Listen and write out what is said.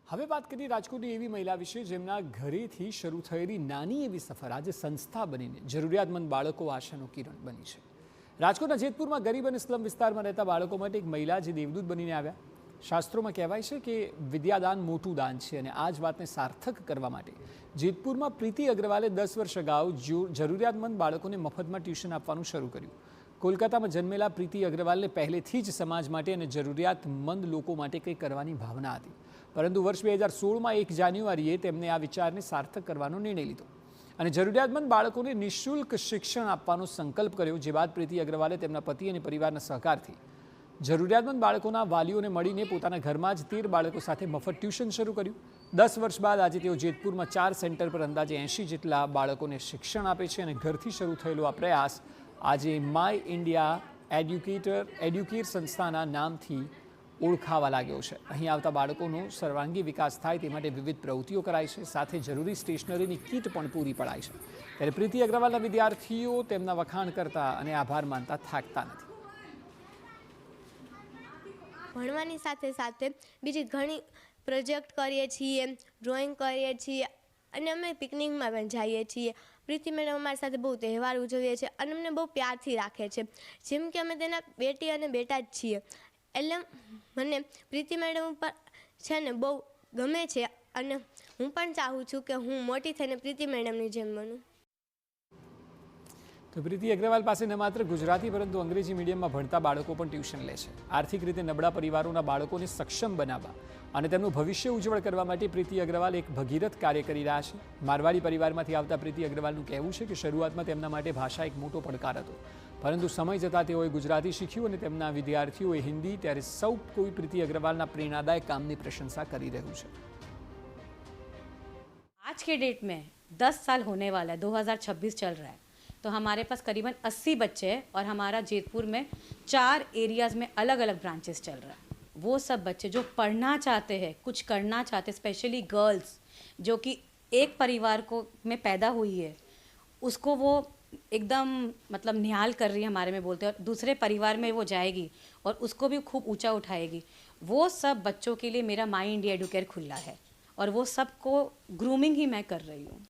હવે વાત કરીએ રાજકોટની એવી મહિલા વિશે જેમના ઘરેથી શરૂ થયેલી નાની એવી સફર આજે સંસ્થા બનીને જરૂરિયાતમંદ બાળકો આશાનું કિરણ બની છે। રાજકોટના જેતપુરમાં ગરીબ અને સ્લમ વિસ્તારમાં રહેતા બાળકો માટે એક મહિલા જે દેવદૂત બનીને આવ્યા। શાસ્ત્રોમાં કહેવાય છે કે વિદ્યાદાન મોટું દાન છે અને આ જ વાતને સાર્થક કરવા માટે જેતપુરમાં પ્રીતિ અગ્રવાલે 10 વર્ષ અગાઉ જરૂરિયાતમંદ બાળકોને મફતમાં ટ્યુશન આપવાનું શરૂ કર્યું। કોલકાતામાં જન્મેલા પ્રીતિ અગ્રવાલને પહેલેથી જ સમાજ માટે અને જરૂરિયાતમંદ લોકો માટે કંઈ કરવાની ભાવના હતી, પરંતુ વર્ષ 2016માં 1 જાન્યુઆરીએ તેમને આ વિચારને સાર્થક કરવાનો નિર્ણય લીધો અને જરૂરિયાતમંદ બાળકોને નિઃશુલ્ક શિક્ષણ આપવાનો સંકલ્પ કર્યો। જે બાદ પ્રીતિ અગ્રવાલે તેમના પતિ અને પરિવારના સહકારથી જરૂરિયાતમંદ બાળકોના વાલીઓને મળીને પોતાના ઘરમાં જ 13 બાળકો સાથે મફત ટ્યુશન શરૂ કર્યું। 10 વર્ષ બાદ આજે તેઓ જેતપુરમાં 4 સેન્ટર પર અંદાજે 80 જેટલા બાળકોને શિક્ષણ આપે છે અને ઘરથી શરૂ થયેલો આ પ્રયાસ આજે માય ઇન્ડિયા એડ્યુકેર સંસ્થાના નામથી ઓળખાવા લાગ્યો છે। અહીં આવતા બાળકોનો સર્વાંગી વિકાસ થાય તે માટે વિવિધ પ્રવૃત્તિઓ કરાય છે, સાથે જરૂરી સ્ટેશનરીની કીટ પણ પૂરી પડાય છે। ત્યારે પ્રીતિ અગ્રવાલના વિદ્યાર્થીઓ તેમના વખાણ કરતા અને આભાર માનતા થાકતા નથી। ભણવાની સાથે સાથે બીજી ઘણી પ્રોજેક્ટ કરીએ છીએ, ડ્રોઈંગ કરીએ છીએ અને અમે પિકનિકમાં પણ જઈએ છીએ। પ્રીતિ મેડમ અમારી સાથે બહુ તહેવાર ઉજવીએ છીએ અને અમને બહુ પ્યારથી રાખે છે, જેમ કે અમે તેના બેટી અને બેટા જ છીએ। એટલે મને પ્રીતિ મેડમ ઉપર છે ને બહુ ગમે છે અને હું પણ ચાહું છું કે હું મોટી થઈને પ્રીતિ મેડમની જેમ બનું। તો પ્રીતિ અગ્રવાલ પાસે ન માત્ર ગુજરાતી પરંતુ અંગ્રેજી મીડિયમમાં ભણતા બાળકો પણ ટ્યુશન લે છે। આર્થિક રીતે નબળા પરિવારોના બાળકોને સક્ષમ બનાવવા અને તેમનું ભવિષ્ય ઉજ્જવળ કરવા માટે પ્રીતિ અગ્રવાલ એક ભગીરથ કાર્ય કરી રહ્યા છે। મારવાડી પરિવારમાંથી આવતા પ્રીતિ અગ્રવાલનું કહેવું છે કે શરૂઆતમાં તેમના માટે ભાષા એક મોટો પડકાર હતો, પરંતુ સમય જતાં તેઓએ ગુજરાતી શીખ્યું અને તેમના વિદ્યાર્થીઓએ હિન્દી। ત્યારે સૌ કોઈ પ્રીતિ અગ્રવાલના પ્રેરણાદાયક કામની પ્રશંसा કરી રહ્યું છે। आज के डेट में 10 साल होने वाला है, 2026 चल रहा है, तो हमारे पास करीबन 80 बच्चे हैं और हमारा जेतपुर में 4 एरियाज़ में अलग अलग ब्रांचेस चल रहा है। वो सब बच्चे जो पढ़ना चाहते हैं, कुछ करना चाहते हैं, स्पेशली गर्ल्स जो कि एक परिवार को में पैदा हुई है, उसको वो एकदम मतलब निहाल कर रही है हमारे में बोलते हैं, और दूसरे परिवार में वो जाएगी और उसको भी खूब ऊंचा उठाएगी। वो सब बच्चों के लिए मेरा माई इंडिया एडुकेयर खुला है और वो सबको ग्रूमिंग ही मैं कर रही हूँ।